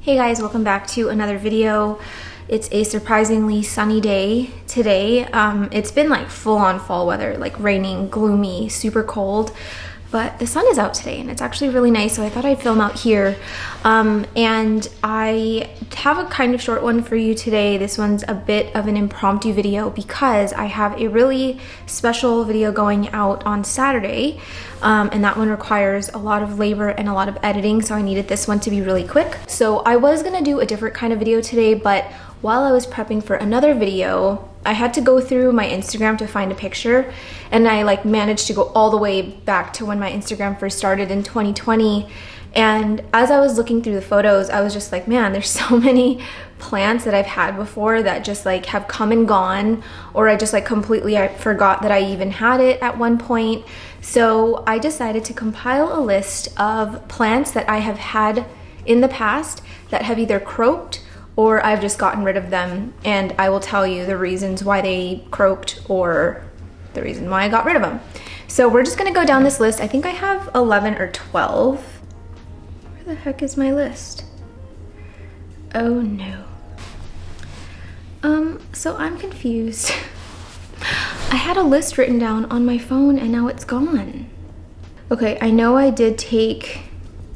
Hey guys, welcome back to another video. It's a surprisingly sunny day today. It's been like full-on fall weather, like raining, gloomy, super cold, but the sun is out today and it's actually really nice, so I thought I'd film out here. And I have a kind of short one for you today. This one's a bit of an impromptu video because I have a really special video going out on Saturday, and that one requires a lot of labor and a lot of editing, so I needed this one to be really quick. So I was gonna do a different kind of video today, but while I was prepping for another video, I had to go through my Instagram to find a picture, and I like managed to go all the way back to when my Instagram first started in 2020. And as I was looking through the photos, I was just like, man, there's so many plants that I've had before that just like have come and gone, or I just like completely forgot that I even had it at one point. So I decided to compile a list of plants that I have had in the past that have either croaked or I've just gotten rid of them, and I will tell you the reasons why they croaked or the reason why I got rid of them. So we're just gonna go down this list. I think I have 11 or 12. Where the heck is my list? Oh no. So I'm confused. I had a list written down on my phone and now it's gone. Okay, I know I did take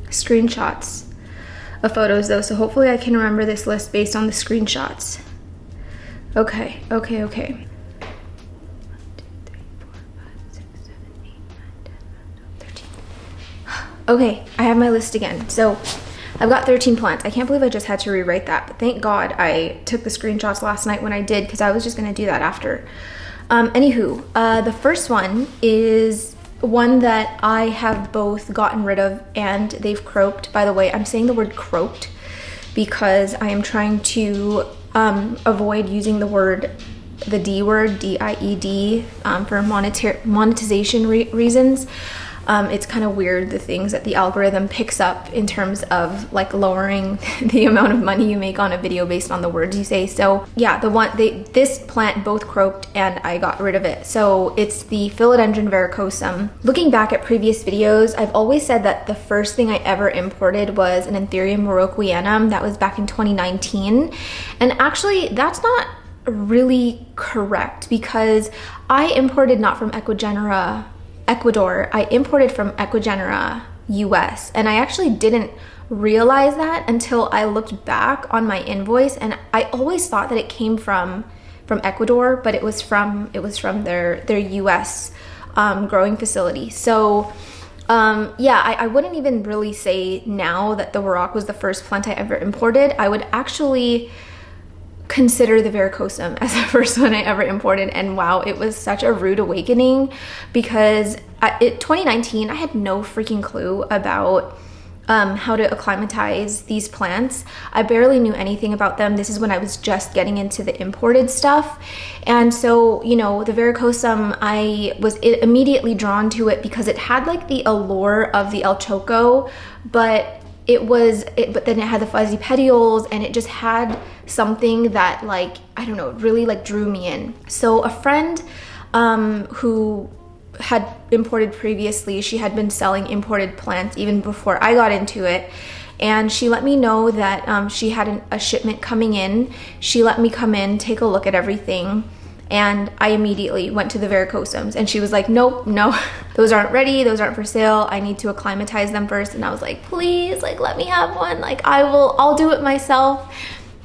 screenshots of photos though, so hopefully I can remember this list based on the screenshots. Okay. 1, 2, 3, 4, 5, 6, 7, 8, 9, 10, 11, 12, 13. Okay, I have my list again. So I've got 13 plants. I can't believe I just had to rewrite that, but thank God I took the screenshots last night when I did, because I was just gonna do that after. Anywho, the first one is one that I have both gotten rid of and they've croaked. By the way, I'm saying the word croaked because I am trying to avoid using the D word, D-I-E-D, for monetization reasons. It's kind of weird, the things that the algorithm picks up in terms of like lowering the amount of money you make on a video based on the words you say. So yeah, this plant both croaked and I got rid of it. So it's the Philodendron varicosum. Looking back at previous videos, I've always said that the first thing I ever imported was an Anthurium morocquianum. That was back in 2019. And actually that's not really correct because I imported not from Ecuador, I imported from Ecuador, US, and I actually didn't realize that until I looked back on my invoice, and I always thought that it came from Ecuador, but it was from their US growing facility. So yeah, I wouldn't even really say now that the Warrock was the first plant I ever imported. I would actually consider the varicosum as the first one I ever imported, and wow, it was such a rude awakening because in 2019 I had no freaking clue about how to acclimatize these plants. I barely knew anything about them. This is when I was just getting into the imported stuff, and so you know, the varicosum, I was immediately drawn to it because it had like the allure of the El Choco, but then it had the fuzzy petioles, and it just had something that, like, I don't know, really like drew me in. So a friend who had imported previously, she had been selling imported plants even before I got into it, and she let me know that she had a shipment coming in. She let me come in, take a look at everything, and I immediately went to the varicosums, and she was like, nope, no, those aren't ready, those aren't for sale, I need to acclimatize them first. And I was like, please, like, let me have one, like, I'll do it myself.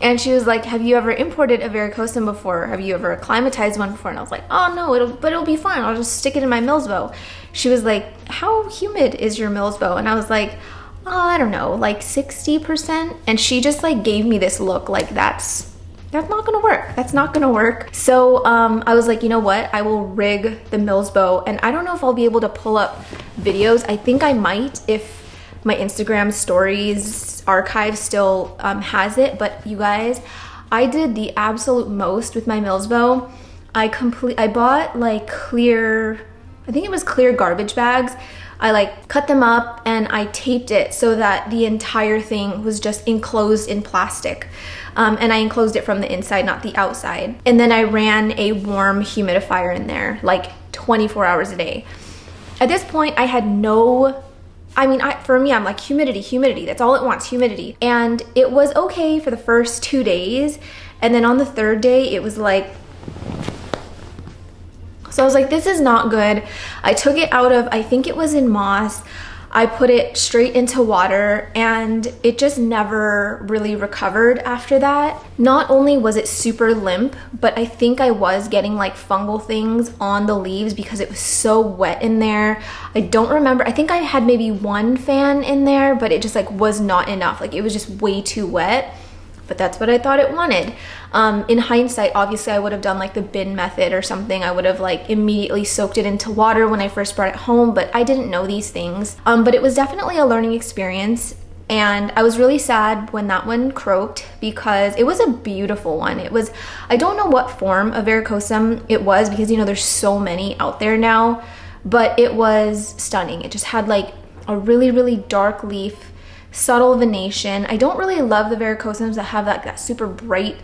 And she was like, have you ever imported a varicosum before? Have you ever acclimatized one before? And I was like, oh no, it'll be fine, I'll just stick it in my Milsbo. She was like, how humid is your Milsbo? And I was like, oh, I don't know, like 60%. And she just like gave me this look like that's not gonna work. That's not gonna work. So I was like, you know what? I will rig the Milsbo, and I don't know if I'll be able to pull up videos. I think I might if my Instagram stories archive still has it, but you guys, I did the absolute most with my Milsbo. I bought like clear, I think it was clear garbage bags. I like cut them up and I taped it so that the entire thing was just enclosed in plastic. And I enclosed it from the inside, not the outside. And then I ran a warm humidifier in there, like 24 hours a day. At this point, I had no I mean, for me, I'm like humidity. That's all it wants, humidity. And it was okay for the first 2 days. And then on the third day, it was like, so I was like, this is not good. I took it out of, I think it was in moss. I put it straight into water and it just never really recovered after that. Not only was it super limp, but I think I was getting like fungal things on the leaves because it was so wet in there. I don't remember, I think I had maybe one fan in there, but it just like was not enough. Like it was just way too wet. But that's what I thought it wanted. In hindsight, obviously I would have done like the bin method or something. I would have like immediately soaked it into water when I first brought it home, but I didn't know these things. But it was definitely a learning experience. And I was really sad when that one croaked because it was a beautiful one. It was, I don't know what form of varicosum it was because, you know, there's so many out there now, but it was stunning. It just had like a really, really dark leaf, subtle venation. I don't really love the varicosums that have that super bright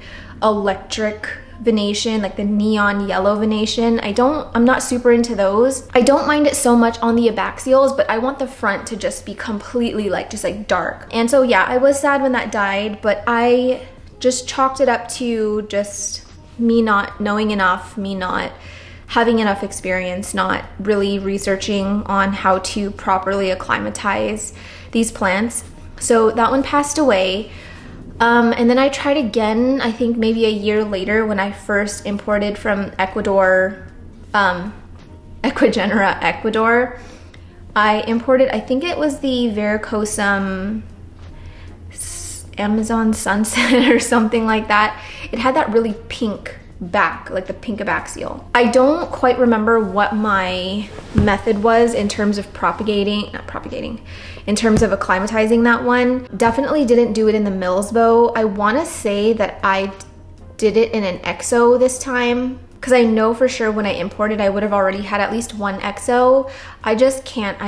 electric venation, like the neon yellow venation. I'm not super into those. I don't mind it so much on the abaxials, but I want the front to just be completely like, just like dark. And so yeah, I was sad when that died, but I just chalked it up to just me not knowing enough, me not having enough experience, not really researching on how to properly acclimatize these plants. So that one passed away. And then I tried again, I think maybe a year later when I first imported from Ecuador, Equigenera, Ecuador. I imported, I think it was the varicosum Amazon Sunset or something like that. It had that really pink back, like the pink abaxial. I don't quite remember what my method was in terms of in terms of acclimatizing that one. Definitely didn't do it in the Millsbow. I want to say that I did it in an exo this time because I know for sure when I imported I would have already had at least one exo. I just can't,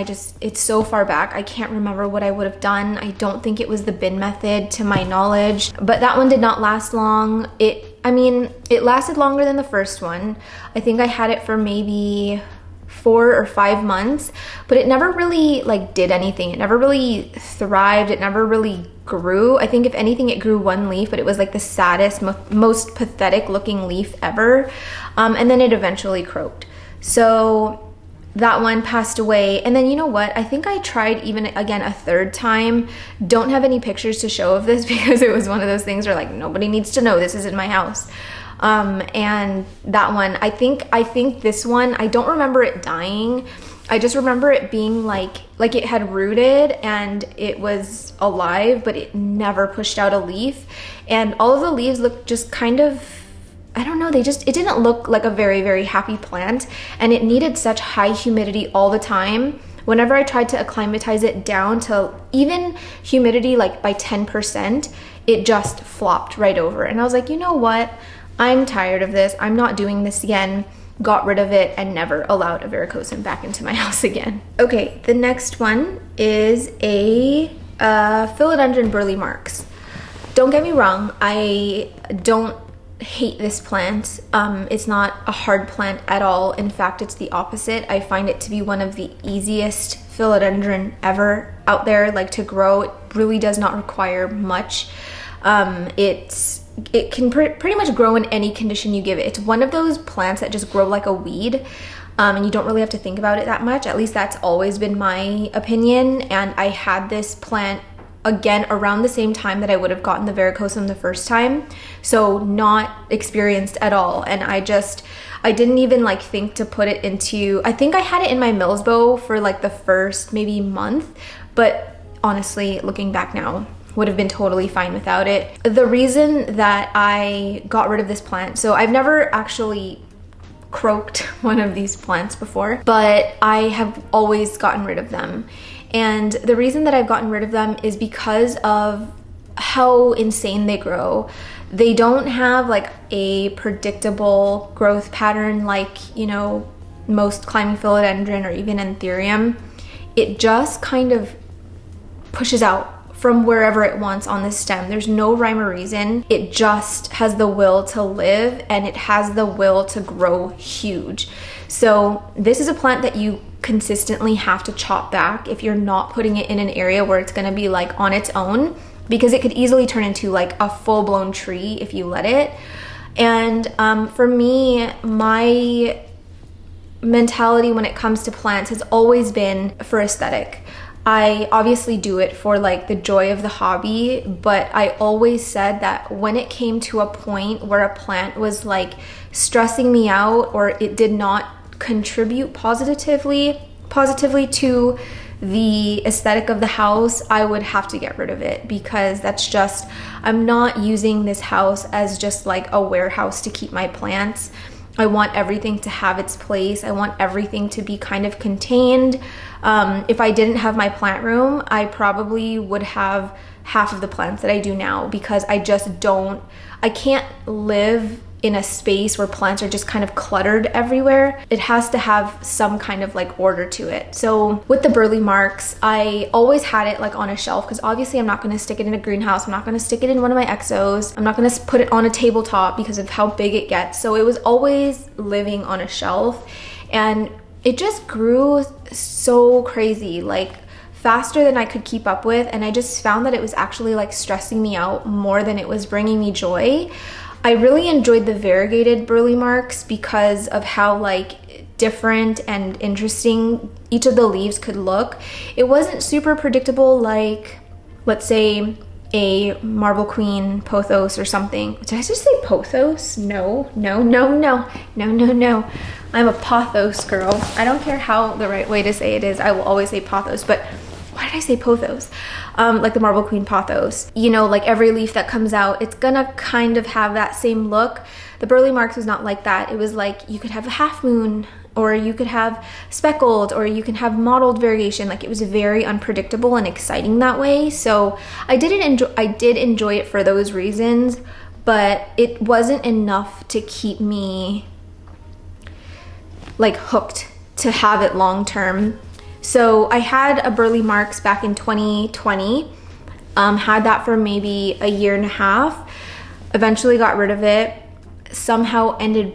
it's so far back. I can't remember what I would have done. I don't think it was the bin method to my knowledge, but that one did not last long. It lasted longer than the first one. I think I had it for maybe 4 or 5 months, but it never really like did anything. It never really thrived. It never really grew. I think if anything, it grew one leaf, but it was like the saddest, most pathetic looking leaf ever. And then it eventually croaked. So that one passed away. And then you know what? I think I tried even again a third time. Don't have any pictures to show of this because it was one of those things where like nobody needs to know this is in my house. And that one, I think this one, I don't remember it dying. I just remember it being like it had rooted and it was alive, but it never pushed out a leaf. And all of the leaves looked just kind of, I don't know, it didn't look like a very, very happy plant, and it needed such high humidity all the time. Whenever I tried to acclimatize it down to even humidity like by 10%, it just flopped right over. And I was like, you know what? I'm tired of this. I'm not doing this again. Got rid of it and never allowed a varicosum back into my house again. Okay, the next one is a Philodendron Burle Marx. Don't get me wrong, I don't hate this plant. It's not a hard plant at all. In fact, it's the opposite. I find it to be one of the easiest philodendron ever out there, like to grow. It really does not require much. It can pretty much grow in any condition you give it. It's one of those plants that just grow like a weed, and you don't really have to think about it that much. At least that's always been my opinion. And I had this plant again around the same time that I would have gotten the varicosum the first time, so not experienced at all. And I didn't even like think to put it into, I think I had it in my Millsbow for like the first maybe month, but honestly looking back now, would have been totally fine without it. The reason that I got rid of this plant, so I've never actually croaked one of these plants before, but I have always gotten rid of them. And the reason that I've gotten rid of them is because of how insane they grow. They don't have like a predictable growth pattern like, you know, most climbing philodendron or even Anthurium. It just kind of pushes out from wherever it wants on the stem. There's no rhyme or reason. It just has the will to live and it has the will to grow huge. So this is a plant that you consistently have to chop back if you're not putting it in an area where it's gonna be like on its own, because it could easily turn into like a full-blown tree if you let it. And for me, my mentality when it comes to plants has always been for aesthetic. I obviously do it for like the joy of the hobby, but I always said that when it came to a point where a plant was like stressing me out, or it did not contribute positively to the aesthetic of the house, I would have to get rid of it, because that's just, I'm not using this house as just like a warehouse to keep my plants. I want everything to have its place. I want everything to be kind of contained. If I didn't have my plant room, I probably would have half of the plants that I do now, because I can't live in a space where plants are just kind of cluttered everywhere. It has to have some kind of like order to it. So with the Burle Marx, I always had it like on a shelf, because obviously I'm not going to stick it in a greenhouse. I'm not going to stick it in one of my exos. I'm not going to put it on a tabletop because of how big it gets. So it was always living on a shelf, and it just grew so crazy, like faster than I could keep up with. And I just found that it was actually like stressing me out more than it was bringing me joy. I really enjoyed the variegated Burle Marx because of how like different and interesting each of the leaves could look. It wasn't super predictable like, let's say, a Marble Queen pothos or something. Did I just say pothos? No. I'm a pothos girl. I don't care how the right way to say it is. I will always say pothos, but why did I say pothos? Like the Marble Queen pothos. You know, like every leaf that comes out, it's gonna kind of have that same look. The Burle Marx was not like that. It was like you could have a half moon, or you could have speckled, or you can have mottled variegation. Like it was very unpredictable and exciting that way. So I did enjoy it for those reasons, but it wasn't enough to keep me like hooked to have it long term. So I had a Burle Marx back in 2020, had that for maybe a year and a half, eventually got rid of it, somehow ended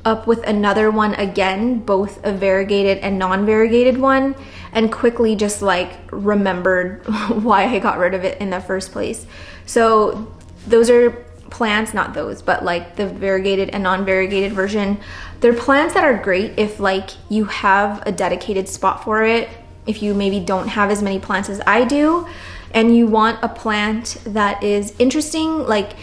up with another one again, both a variegated and non-variegated one, and quickly just like remembered why I got rid of it in the first place. So those are plants, not those, but like the variegated and non-variegated version. They're plants that are great if like you have a dedicated spot for it, if you maybe don't have as many plants as I do, and you want a plant that is interesting, like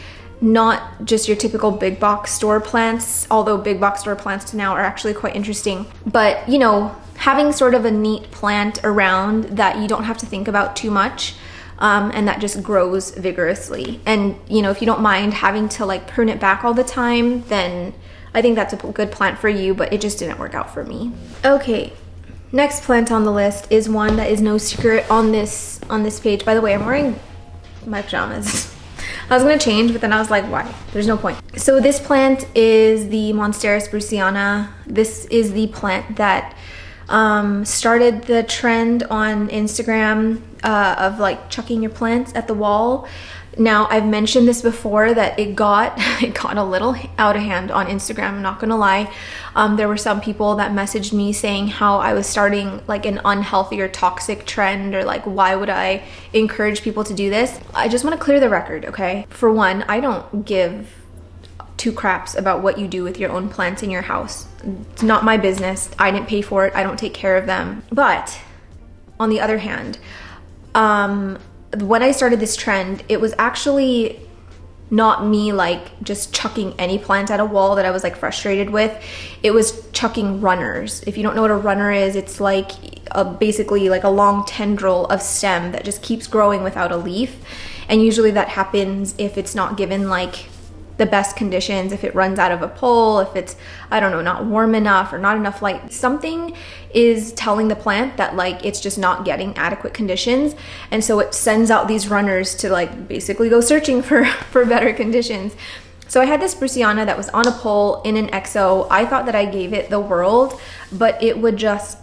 not just your typical big box store plants, although big box store plants now are actually quite interesting, but you know, having sort of a neat plant around that you don't have to think about too much. And that just grows vigorously. And you know, if you don't mind having to like prune it back all the time, then I think that's a good plant for you, but it just didn't work out for me. Okay, next plant on the list is one that is no secret on this page. By the way, I'm wearing my pajamas. I was gonna change, but then I was like, why? There's no point. So this plant is the Monstera spruceana. This is the plant that started the trend on Instagram of like chucking your plants at the wall. Now, I've mentioned this before that it got a little out of hand on Instagram, I'm not gonna lie. There were some people that messaged me saying how I was starting like an unhealthy or toxic trend, or like why would I encourage people to do this? I just want to clear the record, okay? For one, I don't give two craps about what you do with your own plants in your house. It's not my business. I didn't pay for it. I don't take care of them. But on the other hand, when I started this trend, it was actually not me like just chucking any plant at a wall that I was like frustrated with. It was chucking runners. If you don't know what a runner is, it's like basically like a long tendril of stem that just keeps growing without a leaf. And usually that happens if it's not given like the best conditions, if it runs out of a pole, if it's, I don't know, not warm enough or not enough light. Something is telling the plant that like it's just not getting adequate conditions, and so it sends out these runners to like basically go searching for better conditions. So I had this spruceana that was on a pole in an exo. I thought that I gave it the world, but it would just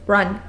run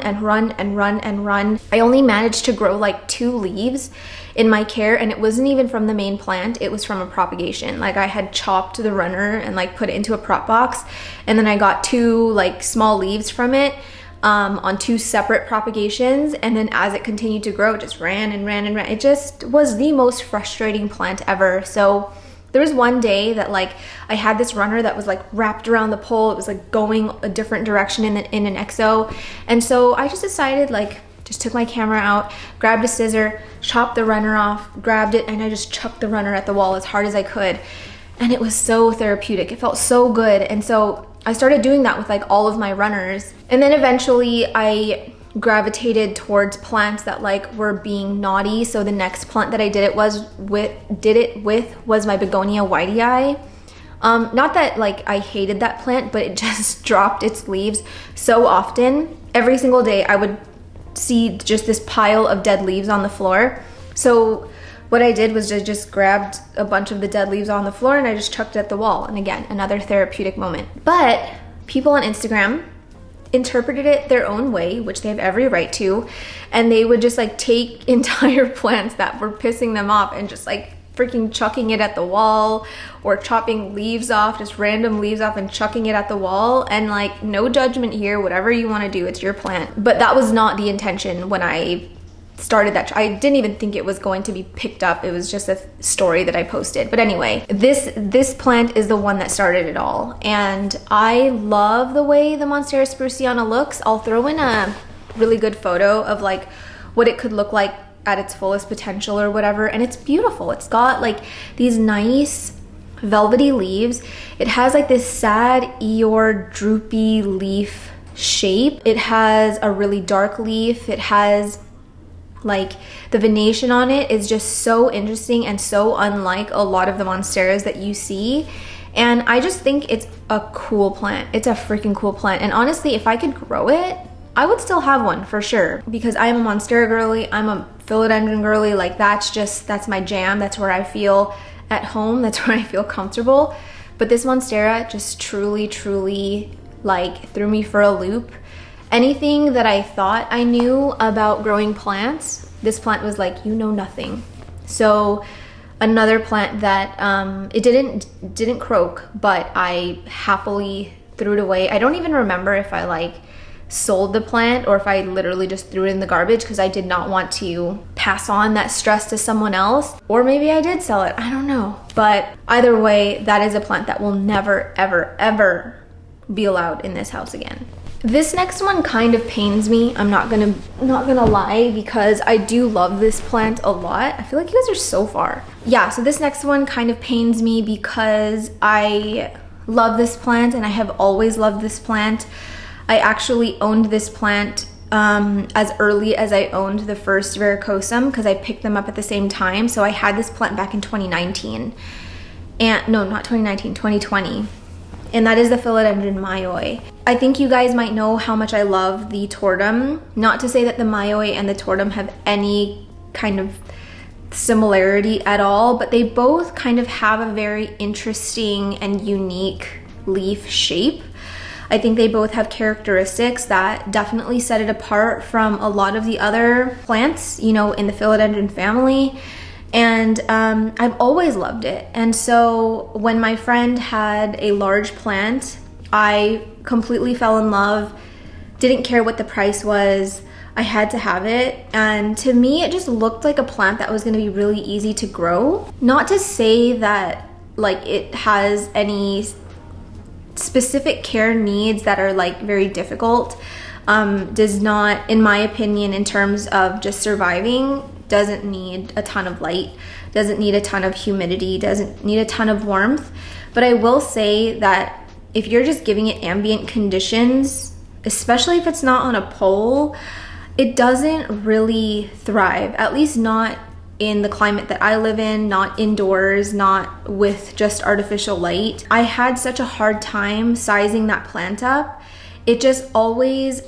and run and run and run. I only managed to grow like 2 leaves in my care, and it wasn't even from the main plant, it was from a propagation. Like I had chopped the runner and like put it into a prop box, and then I got 2 like small leaves from it on 2 separate propagations, and then as it continued to grow, it just ran and ran and ran. It just was the most frustrating plant ever. So there was one day that like I had this runner that was like wrapped around the pole. It was like going a different direction in an exo. And so I just decided, like, just took my camera out, grabbed a scissor, chopped the runner off, grabbed it, and I just chucked the runner at the wall as hard as I could. And it was so therapeutic. It felt so good. And so I started doing that with like all of my runners. And then eventually I gravitated towards plants that like were being naughty. So the next plant that I did it with was my begonia whitei. Not that like I hated that plant, but it just dropped its leaves so often. Every single day I would see just this pile of dead leaves on the floor. So what I did was just grabbed a bunch of the dead leaves on the floor and I just chucked it at the wall. And again, another therapeutic moment. But people on Instagram interpreted it their own way, which they have every right to, and they would just like take entire plants that were pissing them off and just like freaking chucking it at the wall, or chopping leaves off, just random leaves off and chucking it at the wall. And like, no judgment here, whatever you want to do, it's your plant. But that was not the intention when I started that. I didn't even think it was going to be picked up. It was just a story that I posted. But anyway, this plant is the one that started it all, and I love the way the Monstera spruceana looks. I'll throw in a really good photo of like what it could look like at its fullest potential or whatever, and it's beautiful. It's got like these nice velvety leaves. It has like this sad Eeyore droopy leaf shape. It has a really dark leaf. It has like the venation on it is just so interesting and so unlike a lot of the Monsteras that you see. And I just think it's a cool plant. It's a freaking cool plant. And honestly, if I could grow it, I would still have one for sure, because I'm a Monstera girly. I'm a Philodendron girly. Like that's my jam. That's where I feel at home. That's where I feel comfortable. But this Monstera just truly like threw me for a loop. Anything that I thought I knew about growing plants, this plant was like, you know nothing. So another plant that it didn't croak, but I happily threw it away. I don't even remember if I like sold the plant or if I literally just threw it in the garbage, because I did not want to pass on that stress to someone else. Or maybe I did sell it, I don't know. But either way, that is a plant that will never, ever be allowed in this house again. This next one kind of pains me. I'm not gonna lie, because I do love this plant a lot. I feel like you guys are so far. Yeah, so this next one kind of pains me because I love this plant and I have always loved this plant. I actually owned this plant as early as I owned the first varicosum, because I picked them up at the same time. So I had this plant back in 2019. And no, not 2019, 2020. And that is the Philodendron Mamei. I think you guys might know how much I love the tortum. Not to say that the mayoi and the tortum have any kind of similarity at all, but they both kind of have a very interesting and unique leaf shape. I think they both have characteristics that definitely set it apart from a lot of the other plants, you know, in the Philodendron family. And I've always loved it. And so when my friend had a large plant, I completely fell in love, didn't care what the price was. I had to have it. And to me, it just looked like a plant that was gonna be really easy to grow. Not to say that like it has any specific care needs that are like very difficult. Does not, in my opinion, in terms of just surviving, doesn't need a ton of light, doesn't need a ton of humidity, doesn't need a ton of warmth. But I will say that if you're just giving it ambient conditions, especially if it's not on a pole, it doesn't really thrive, at least not in the climate that I live in, not indoors, not with just artificial light. I had such a hard time sizing that plant up. It just always,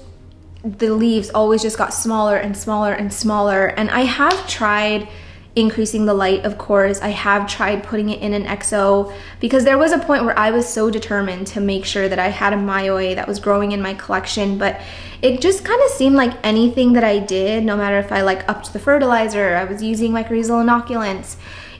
the leaves always just got smaller and smaller and smaller. And I have tried increasing the light, of course. I have tried putting it in an exo because there was a point where I was so determined to make sure that I had a mayoi that was growing in my collection, but it just kind of seemed like anything that I did, no matter if I like upped the fertilizer, I was using mycorrhizal inoculants,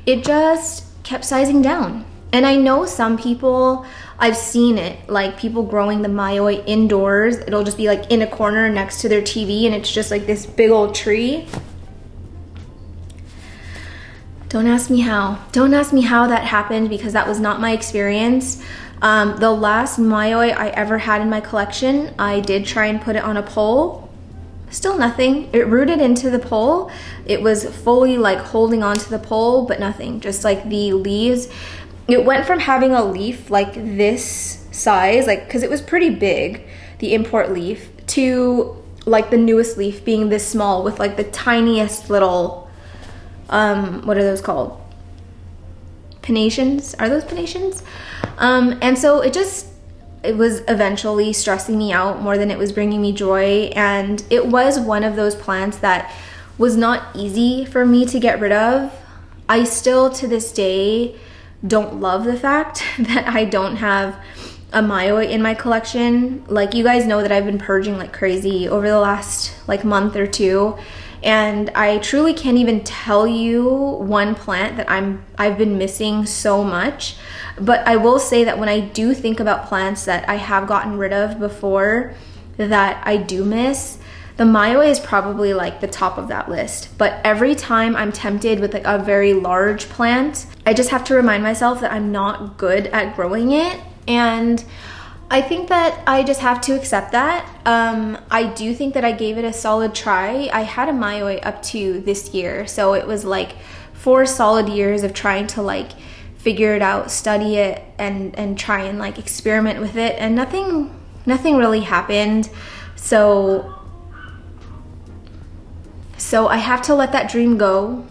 it just kept sizing down. And I know some people, I've seen it, like people growing the mayoi indoors, it'll just be like in a corner next to their TV and it's just like this big old tree. Don't ask me how. Don't ask me how that happened because that was not my experience. The last mayoi I ever had in my collection, I did try and put it on a pole. Still nothing. It rooted into the pole. It was fully like holding onto the pole, but nothing. Just like the leaves. It went from having a leaf like this size, like because it was pretty big, the import leaf, to like the newest leaf being this small with like the tiniest little what are those called? Pinnations? Are those pinnations? And so it was eventually stressing me out more than it was bringing me joy. And it was one of those plants that was not easy for me to get rid of. I still, to this day, don't love the fact that I don't have a mayoi in my collection. Like, you guys know that I've been purging like crazy over the last like month or two. And I truly can't even tell you one plant that I've been missing so much. But I will say that when I do think about plants that I have gotten rid of before that I do miss, the mayoi is probably like the top of that list. But every time I'm tempted with like a very large plant, I just have to remind myself that I'm not good at growing it. And I think that I just have to accept that. I do think that I gave it a solid try. I had a mayoi up to this year, so it was like 4 solid years of trying to like figure it out, study it, and try and like experiment with it, and nothing really happened. So I have to let that dream go.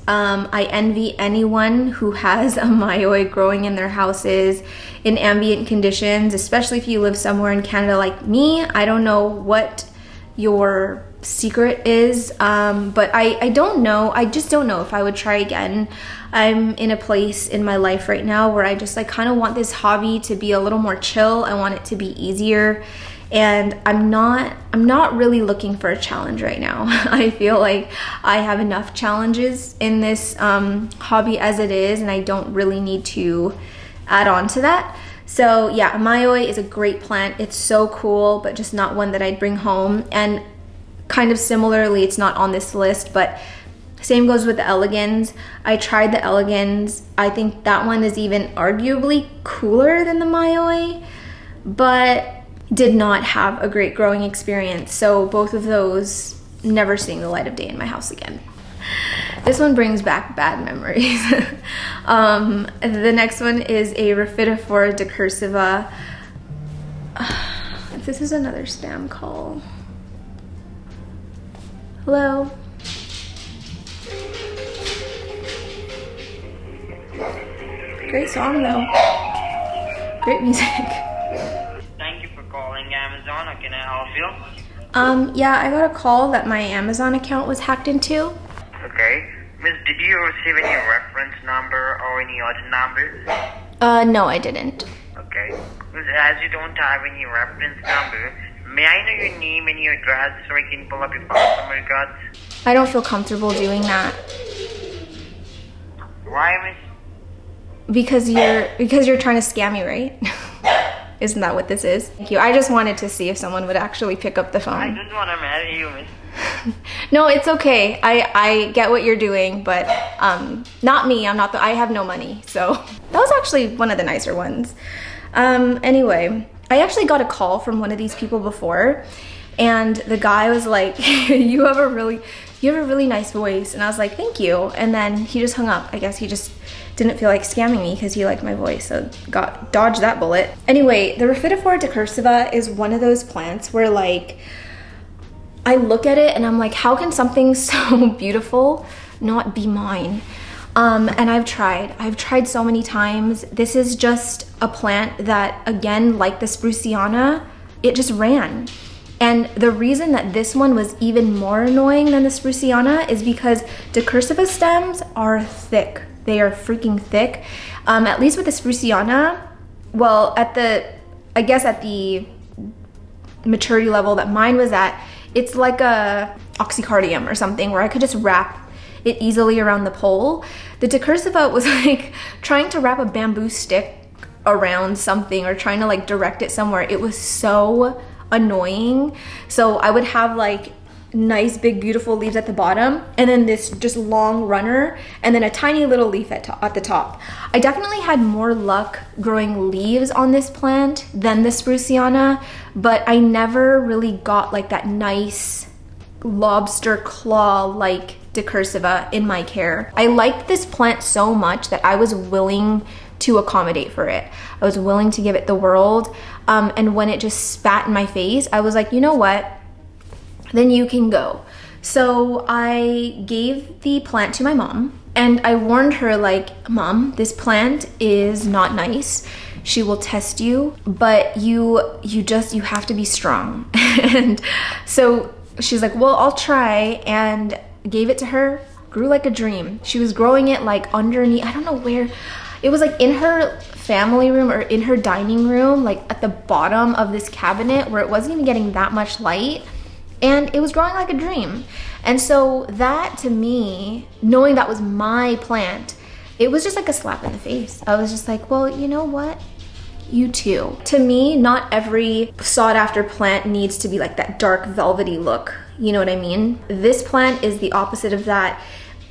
I envy anyone who has a mayoi growing in their houses in ambient conditions, especially if you live somewhere in Canada like me. I don't know what your secret is, but I don't know. I just don't know if I would try again. I'm in a place in my life right now where I just like kind of want this hobby to be a little more chill. I want it to be easier. And I'm not really looking for a challenge right now. I feel like I have enough challenges in this hobby as it is, and I don't really need to add on to that. So yeah, mayoi is a great plant. It's so cool, but just not one that I'd bring home. And kind of similarly, it's not on this list, but same goes with the elegans. I tried the elegans. I think that one is even arguably cooler than the mayoi, but did not have a great growing experience. So both of those never seeing the light of day in my house again. This one brings back bad memories. The next one is a Rhaphidophora decursiva. If this is another spam call. Hello? Great song though. Great music. Amazon, how can I help you? Yeah, I got a call that my Amazon account was hacked into. Okay. Miss, did you receive any reference number or any other numbers? No, I didn't. Okay. Miss, as you don't have any reference number, may I know your name and your address so I can pull up your file from records? I don't feel comfortable doing that. Why, Miss? Because you're trying to scam me, right? Isn't that what this is? Thank you. I just wanted to see if someone would actually pick up the phone. I don't want to marry you, Miss. No, it's okay. I get what you're doing, but not me. I have no money. So that was actually one of the nicer ones. Anyway, I actually got a call from one of these people before, and the guy was like, you have a really nice voice. And I was like, thank you. And then he just hung up. I guess he just didn't feel like scamming me because he liked my voice, so dodged that bullet. Anyway, the Rhaphidophora decursiva is one of those plants where like, I look at it and I'm like, how can something so beautiful not be mine? And I've tried so many times. This is just a plant that, again, like the spruceana, it just ran. And the reason that this one was even more annoying than the spruceana is because decursiva stems are thick. They are freaking thick. At least with the spruceana, well, I guess at the maturity level that mine was at, it's like a oxycardium or something where I could just wrap it easily around the pole. The decursiva was like trying to wrap a bamboo stick around something or trying to like direct it somewhere. It was so annoying. So I would have like nice big beautiful leaves at the bottom and then this just long runner and then a tiny little leaf at the top. I definitely had more luck growing leaves on this plant than the spruceana, but I never really got like that nice lobster claw like decursiva in my care. I liked this plant so much that I was willing to accommodate for it. I was willing to give it the world. And when it just spat in my face, I was like, you know what? Then you can go. So I gave the plant to my mom and I warned her like, Mom, this plant is not nice. She will test you, but you have to be strong. And so she's like, well, I'll try, and gave it to her. Grew like a dream. She was growing it like underneath, I don't know where, it was like in her family room or in her dining room, like at the bottom of this cabinet where it wasn't even getting that much light. And it was growing like a dream. And so that to me, knowing that was my plant, it was just like a slap in the face. I was just like, well, you know what? You too. To me, not every sought after plant needs to be like that dark velvety look. You know what I mean? This plant is the opposite of that.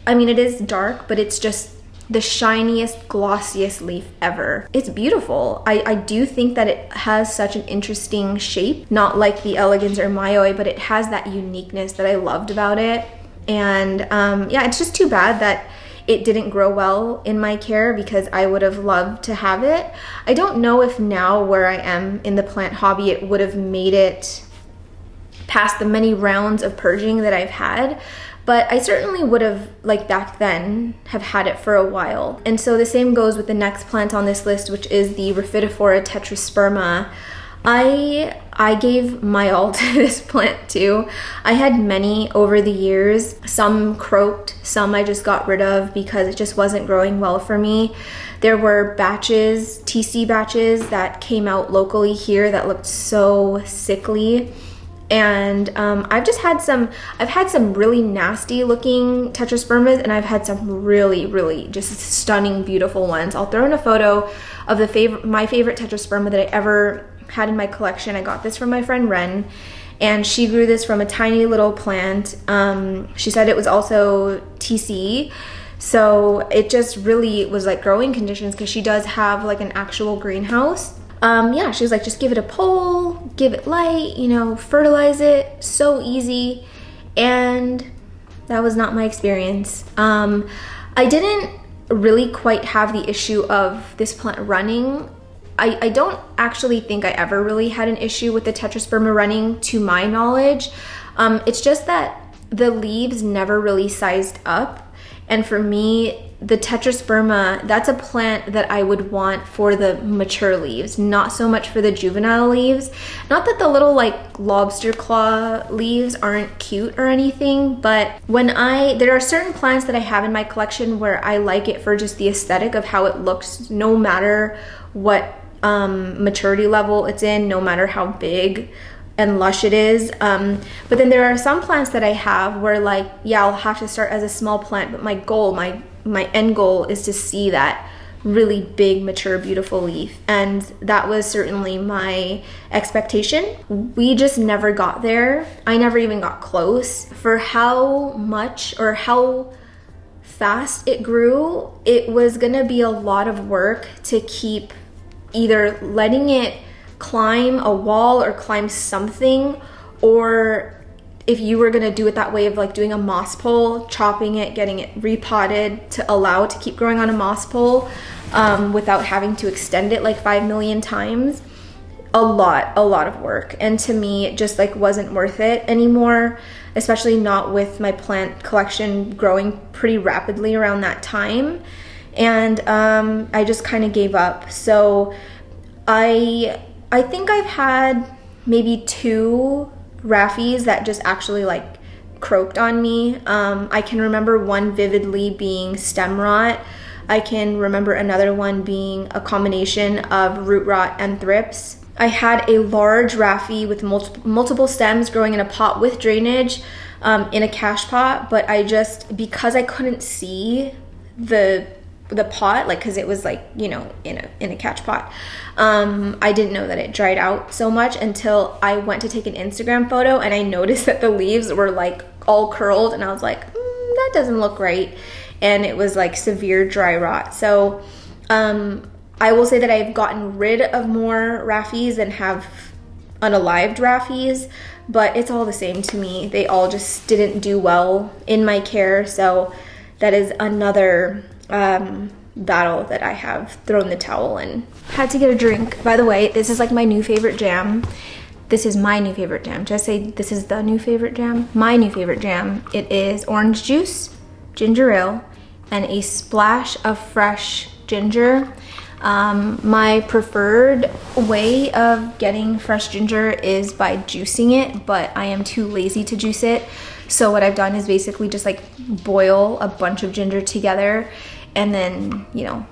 I mean, it is dark, but it's just the shiniest, glossiest leaf ever. It's beautiful. I do think that it has such an interesting shape, not like the elegans or mayoi, but it has that uniqueness that I loved about it. And yeah, it's just too bad that it didn't grow well in my care because I would have loved to have it. I don't know if now where I am in the plant hobby, it would have made it past the many rounds of purging that I've had, but I certainly would have, like back then, have had it for a while. And so the same goes with the next plant on this list, which is the Rhaphidophora tetrasperma. I gave my all to this plant too. I had many over the years. Some croaked, some I just got rid of because it just wasn't growing well for me. There were batches, TC batches that came out locally here that looked so sickly. And I've had some really nasty looking tetraspermas, and I've had some really, really just stunning, beautiful ones. I'll throw in a photo of my favorite tetrasperma that I ever had in my collection. I got this from my friend Ren, and she grew this from a tiny little plant. She said it was also TC, so it just really was like growing conditions because she does have like an actual greenhouse. Yeah, she was like, just give it a pole, give it light, you know, fertilize it, so easy. And that was not my experience. I didn't really quite have the issue of this plant running. I don't actually think I ever really had an issue with the tetrasperma running to my knowledge. It's just that the leaves never really sized up. And for me, the tetrasperma, that's a plant that I would want for the mature leaves, not so much for the juvenile leaves. Not that the little like lobster claw leaves aren't cute or anything, but there are certain plants that I have in my collection where I like it for just the aesthetic of how it looks, no matter what maturity level it's in, no matter how big and lush it is. But then there are some plants that I have where like, yeah, I'll have to start as a small plant, but my goal, my end goal is to see that really big, mature, beautiful leaf. And that was certainly my expectation. We just never got there. I never even got close. For how much or how fast it grew, it was gonna be a lot of work to keep either letting it climb a wall or climb something, or if you were gonna do it that way of like doing a moss pole, chopping it, getting it repotted to allow it to keep growing on a moss pole without having to extend it like 5 million times, a lot of work. And to me, it just like wasn't worth it anymore, especially not with my plant collection growing pretty rapidly around that time. And I just kind of gave up. So I think I've had maybe 2 Rhaphies that just actually like croaked on me. I can remember one vividly being stem rot. I can remember another one being a combination of root rot and thrips. I had a large Rhaphie with multiple stems growing in a pot with drainage in a cache pot, but because I couldn't see the pot, like, because it was like, you know, in a catch pot, I didn't know that it dried out so much until I went to take an Instagram photo, and I noticed that the leaves were like all curled, and I was like, that doesn't look right. And it was like severe dry rot. So I will say that I've gotten rid of more Rhaphies than have unalived Rhaphies, but it's all the same to me. They all just didn't do well in my care. So that is another battle that I have thrown the towel in. Had to get a drink. By the way, this is like my new favorite jam. This is my new favorite jam. Did I say this is the new favorite jam? My new favorite jam. It is orange juice, ginger ale, and a splash of fresh ginger. My preferred way of getting fresh ginger is by juicing it, but I am too lazy to juice it. So what I've done is basically just like boil a bunch of ginger together and then, you know,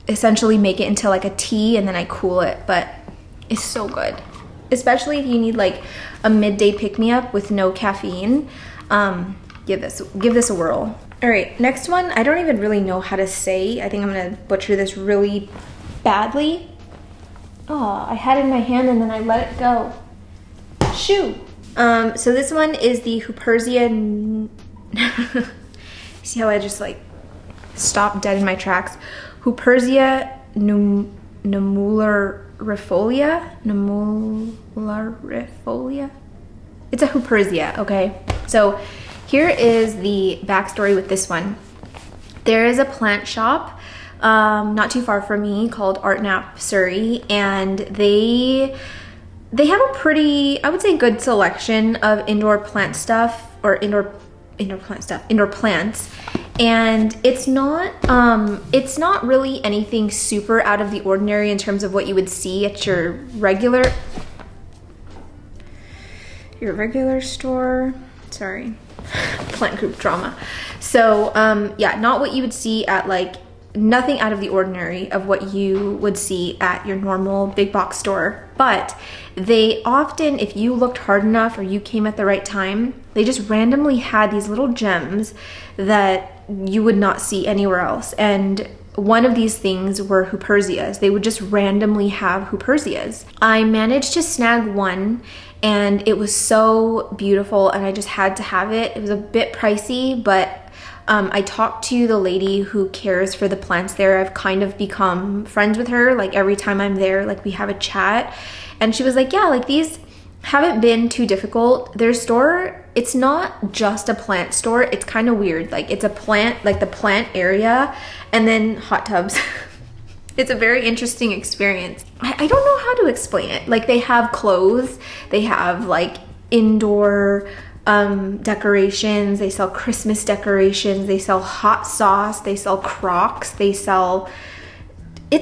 essentially make it into like a tea, and then I cool it. But it's so good, especially if you need like a midday pick-me-up with no caffeine. Give this a whirl. All right, next one, I don't even really know how to say. I think I'm gonna butcher this really badly. Oh, I had it in my hand and then I let it go. Shoo. So this one is the Hoopsera. See how I just like stopped dead in my tracks? Hoopsera numularifolia. It's a Hoopsera, okay? So here is the backstory with this one. There is a plant shop not too far from me called Artnap, Surrey, and they have a pretty, I would say, good selection of indoor plant stuff, or indoor plants. And it's not really anything super out of the ordinary in terms of what you would see at your regular store. Sorry, plant group drama. So yeah, not what you would see at, like, nothing out of the ordinary of what you would see at your normal big box store. But they often, if you looked hard enough or you came at the right time, they just randomly had these little gems that you would not see anywhere else. And one of these things were Hoopseras. They would just randomly have Hoopseras. I managed to snag one, and it was so beautiful, and I just had to have it. It was a bit pricey, but I talked to the lady who cares for the plants there. I've kind of become friends with her. Like, every time I'm there, like, we have a chat, and she was like, yeah, like, these haven't been too difficult. Their store, it's not just a plant store. It's kind of weird. Like, it's a plant, like the plant area, and then hot tubs. It's a very interesting experience. I don't know how to explain it. Like, they have clothes, they have like indoor decorations, they sell Christmas decorations, they sell hot sauce, they sell Crocs, it's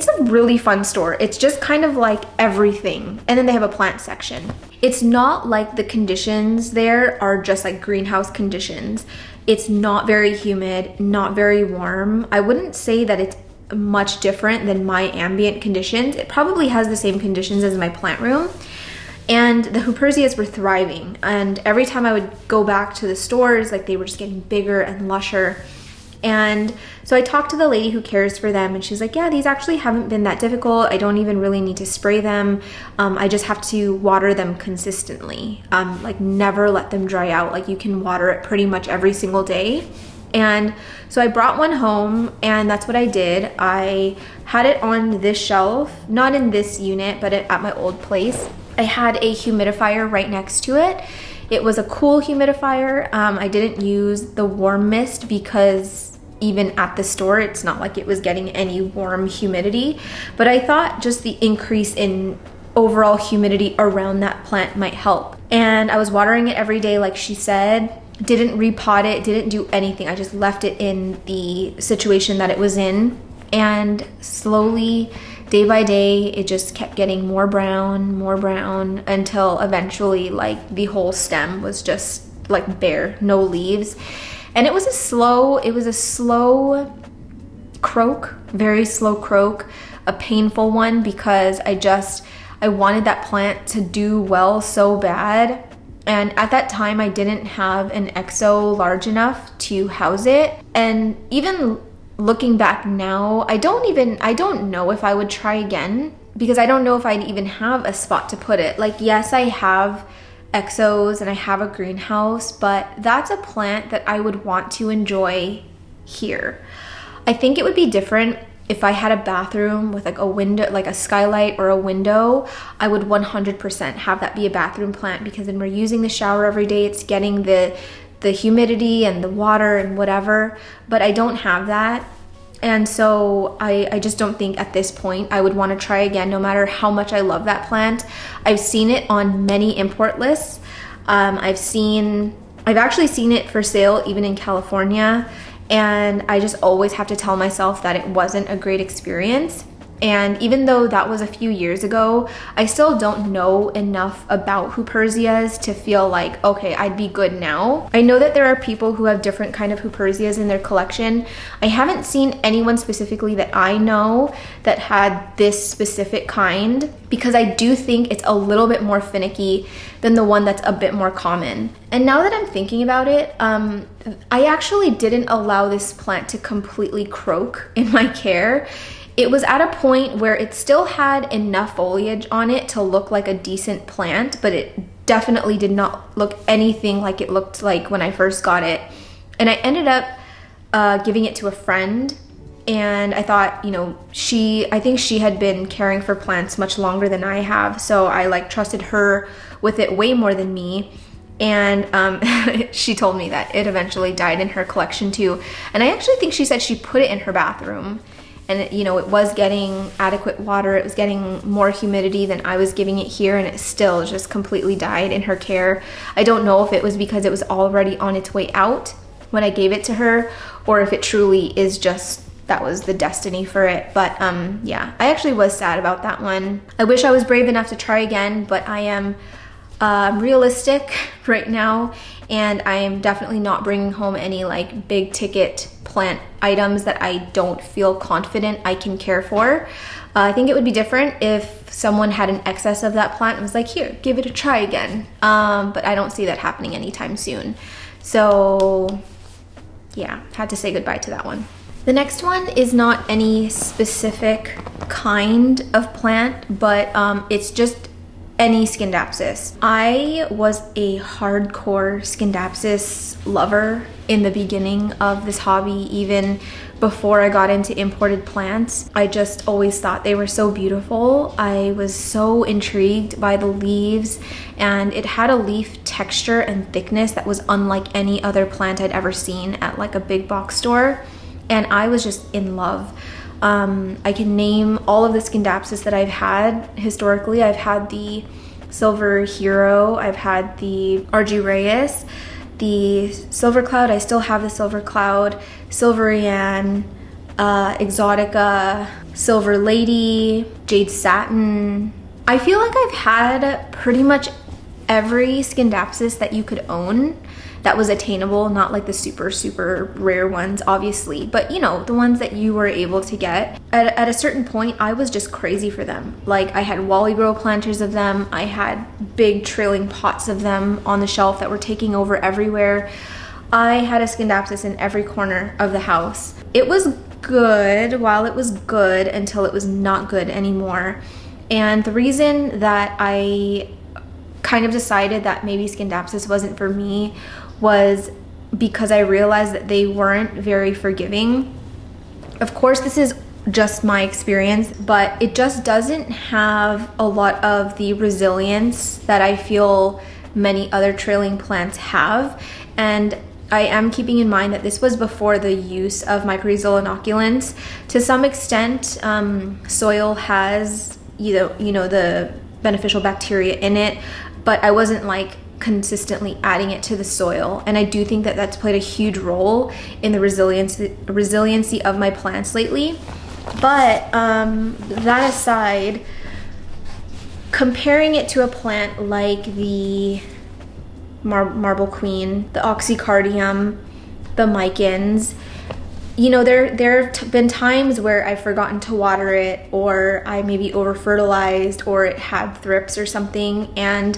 a really fun store. It's just kind of like everything. And then they have a plant section. It's not like the conditions there are just like greenhouse conditions. It's not very humid, not very warm. I wouldn't say that it's much different than my ambient conditions. It probably has the same conditions as my plant room. And the Hoopseras were thriving. And every time I would go back to the stores, like, they were just getting bigger and lusher. And so I talked to the lady who cares for them, and she's like, yeah, these actually haven't been that difficult. I don't even really need to spray them. I just have to water them consistently. Like, never let them dry out. Like, you can water it pretty much every single day. And so I brought one home, and that's what I did. I had it on this shelf, not in this unit, but at my old place. I had a humidifier right next to it. It was a cool humidifier. I didn't use the warm mist because even at the store, it's not like it was getting any warm humidity. But I thought just the increase in overall humidity around that plant might help. And I was watering it every day, like she said. Didn't repot it, didn't do anything. I just left it in the situation that it was in, and slowly day by day, it just kept getting more brown, until eventually like the whole stem was just like bare, no leaves. And it was a slow croak, very slow croak, a painful one, because I wanted that plant to do well so bad. And at that time, I didn't have an exo large enough to house it. And even looking back now, I don't know if I would try again, because I don't know if I'd even have a spot to put it. Like, yes, I have exos and I have a greenhouse, but that's a plant that I would want to enjoy here. I think it would be different if I had a bathroom with like a window, like a skylight or a window. I would 100% have that be a bathroom plant, because then we're using the shower every day. It's getting the humidity and the water and whatever, but I don't have that. And so I just don't think at this point I would want to try again, no matter how much I love that plant. I've seen it on many import lists. I've actually seen it for sale even in California. And I just always have to tell myself that it wasn't a great experience. And even though that was a few years ago, I still don't know enough about Hoopseras to feel like, okay, I'd be good now. I know that there are people who have different kind of Hoopseras in their collection. I haven't seen anyone specifically that I know that had this specific kind, because I do think it's a little bit more finicky than the one that's a bit more common. And now that I'm thinking about it, I actually didn't allow this plant to completely croak in my care. It was at a point where it still had enough foliage on it to look like a decent plant, but it definitely did not look anything like it looked like when I first got it. And I ended up giving it to a friend, and I thought, you know, I think she had been caring for plants much longer than I have, so I like trusted her with it way more than me. And she told me that it eventually died in her collection too. And I actually think she said she put it in her bathroom. And it, you know, it was getting adequate water, it was getting more humidity than I was giving it here, and it still just completely died in her care. I don't know if it was because it was already on its way out when I gave it to her, or if it truly is just that was the destiny for it. But yeah, I actually was sad about that one. I wish I was brave enough to try again, but I am realistic right now, and I am definitely not bringing home any like big ticket plant items that I don't feel confident I can care for. I think it would be different if someone had an excess of that plant and was like, here, give it a try again. But I don't see that happening anytime soon. So yeah, had to say goodbye to that one. The next one is not any specific kind of plant, but it's just any Scindapsus. I was a hardcore Scindapsus lover in the beginning of this hobby, even before I got into imported plants. I just always thought they were so beautiful. I was so intrigued by the leaves, and it had a leaf texture and thickness that was unlike any other plant I'd ever seen at like a big box store, and I was just in love. I can name all of the Scindapsus that I've had historically. I've had the Silver Hero, I've had the Argyraeus, the Silver Cloud, I still have the Silver Cloud, Silverian, Exotica, Silver Lady, Jade Satin. I feel like I've had pretty much every Scindapsus that you could own that was attainable, not like the super rare ones obviously, but you know, the ones that you were able to get. At a certain point, I was just crazy for them. Like I had Wally Grow planters of them, I had big trailing pots of them on the shelf that were taking over everywhere. I had a Scindapsus in every corner of the house. It was good while it was good until it was not good anymore. And the reason that I kind of decided that maybe Scindapsus wasn't for me was because I realized that they weren't very forgiving. Of course, this is just my experience, but it just doesn't have a lot of the resilience that I feel many other trailing plants have. And I am keeping in mind that this was before the use of mycorrhizal inoculants. To some extent, soil has you know the beneficial bacteria in it, but I wasn't like consistently adding it to the soil, and I do think that that's played a huge role in the resiliency of my plants lately. But that aside, comparing it to a plant like the marble queen, the oxycardium, the micans, you know, there have been times where I've forgotten to water it, or I maybe over fertilized, or it had thrips or something, and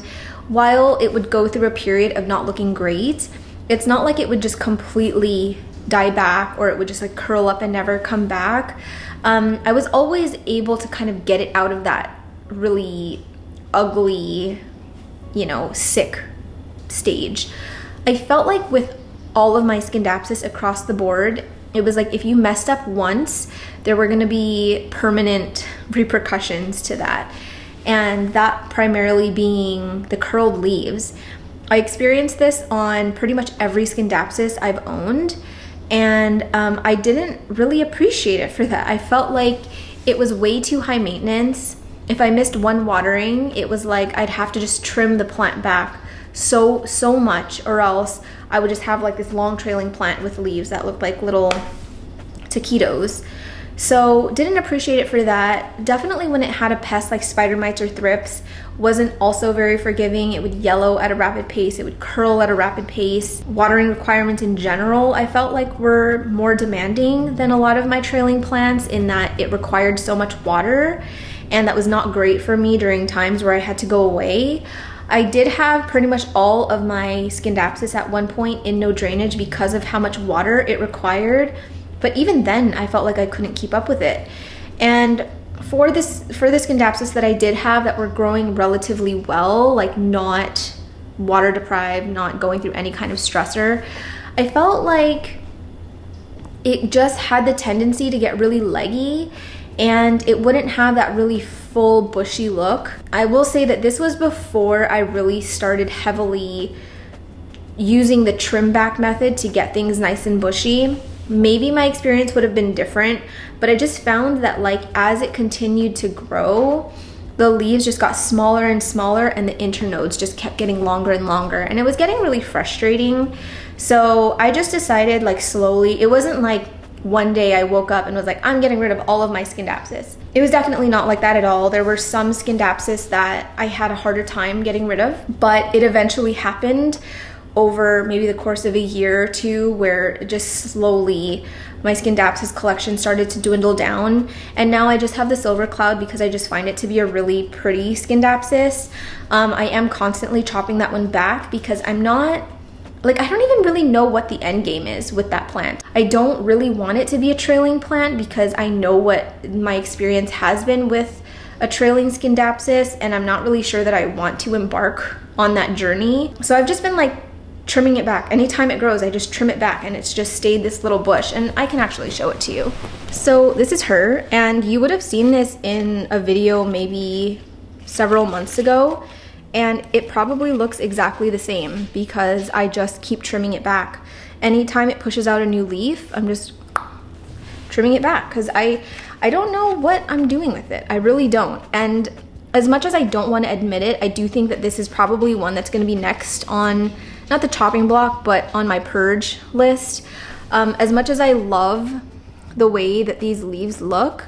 while it would go through a period of not looking great, it's not like it would just completely die back, or it would just like curl up and never come back. I was always able to kind of get it out of that really ugly, you know, sick stage. I felt like with all of my Scindapsus across the board, it was like if you messed up once, there were going to be permanent repercussions to that. And that primarily being the curled leaves. I experienced this on pretty much every Scindapsus I've owned, and I didn't really appreciate it for that. I felt like it was way too high maintenance. If I missed one watering, it was like I'd have to just trim the plant back so much, or else I would just have like this long trailing plant with leaves that looked like little taquitos. So didn't appreciate it for that. Definitely when it had a pest like spider mites or thrips, wasn't also very forgiving. It would yellow at a rapid pace. It would curl at a rapid pace. Watering requirements in general, I felt like were more demanding than a lot of my trailing plants, in that it required so much water, and that was not great for me during times where I had to go away. I did have pretty much all of my Scindapsus at one point in no drainage because of how much water it required. But even then, I felt like I couldn't keep up with it. And for the Scindapsus that I did have that were growing relatively well, like not water deprived, not going through any kind of stressor, I felt like it just had the tendency to get really leggy, and it wouldn't have that really full bushy look. I will say that this was before I really started heavily using the trim back method to get things nice and bushy. Maybe my experience would have been different, but I just found that like as it continued to grow, the leaves just got smaller and smaller, and the internodes just kept getting longer and longer, and it was getting really frustrating. So I just decided, like, slowly, it wasn't like one day I woke up and was like, I'm getting rid of all of my Scindapsus. It was definitely not like that at all. There were some Scindapsus that I had a harder time getting rid of, but it eventually happened over maybe the course of a year or two, where just slowly my Scindapsus collection started to dwindle down. And now I just have the silver cloud because I just find it to be a really pretty Scindapsus. I am constantly chopping that one back because I'm not, like, I don't even really know what the end game is with that plant. I don't really want it to be a trailing plant because I know what my experience has been with a trailing Scindapsus, and I'm not really sure that I want to embark on that journey. So I've just been like trimming it back. Anytime it grows, I just trim it back, and it's just stayed this little bush, and I can actually show it to you. So this is her, and you would have seen this in a video maybe several months ago, and it probably looks exactly the same because I just keep trimming it back. Anytime it pushes out a new leaf, I'm just trimming it back because I don't know what I'm doing with it. I really don't. And as much as I don't want to admit it, I do think that this is probably one that's going to be next on, not the chopping block, but on my purge list. As much as I love the way that these leaves look,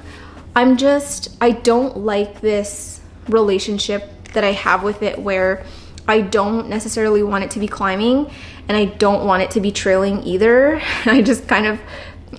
I don't like this relationship that I have with it, where I don't necessarily want it to be climbing, and I don't want it to be trailing either. I just kind of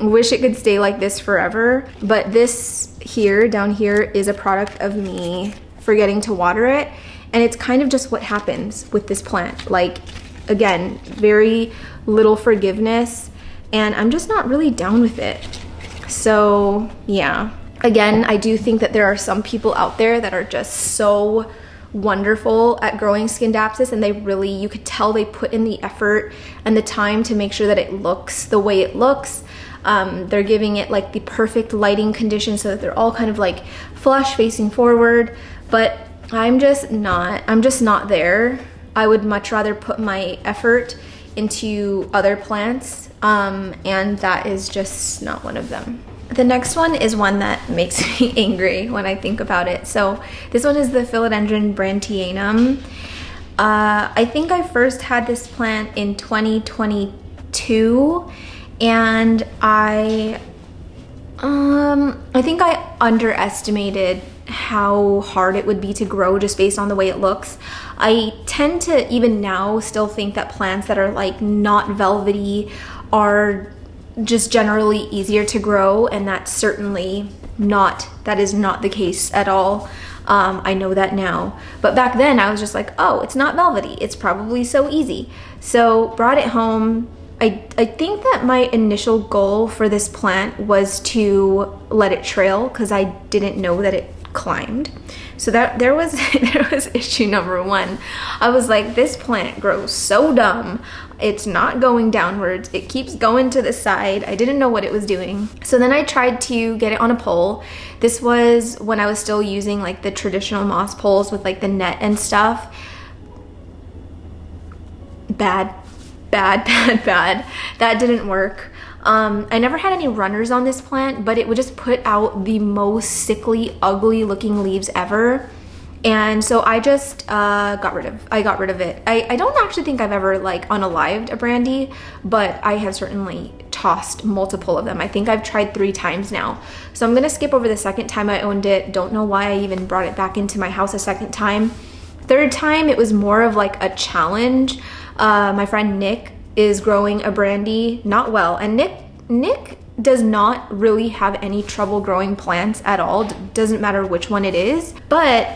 wish it could stay like this forever. But this here, down here, is a product of me forgetting to water it, and it's kind of just what happens with this plant. Like, again, very little forgiveness, and I'm just not really down with it. So yeah, again, I do think that there are some people out there that are just so wonderful at growing Scindapsus, and they really, you could tell they put in the effort and the time to make sure that it looks the way it looks. They're giving it like the perfect lighting conditions so that they're all kind of like flush facing forward, but I'm just not there. I would much rather put my effort into other plants, and that is just not one of them. The next one is one that makes me angry when I think about it. So this one is the Philodendron brandtianum. I think I first had this plant in 2022, and I I think I underestimated how hard it would be to grow just based on the way it looks. I tend to even now still think that plants that are like not velvety are just generally easier to grow, and that's certainly not, that is not the case at all. I know that now, but back then I was just like, oh, it's not velvety, it's probably so easy. So brought it home. I think that my initial goal for this plant was to let it trail because I didn't know that it climbed. So that there was issue number one. I was like, this plant grows so dumb. It's not going downwards. It keeps going to the side. I didn't know what it was doing. So then I tried to get it on a pole. This was when I was still using like the traditional moss poles with like the net and stuff. Bad. That didn't work. I never had any runners on this plant, but it would just put out the most sickly, ugly looking leaves ever. And so I just got rid of it. I don't actually think I've ever like unalived a brandy, but I have certainly tossed multiple of them. I think I've tried 3 times now. So I'm gonna skip over the second time I owned it. Don't know why I even brought it back into my house a second time. Third time, it was more of like a challenge. My friend Nick is growing a brandy, not well, and Nick does not really have any trouble growing plants at all. Doesn't matter which one it is, but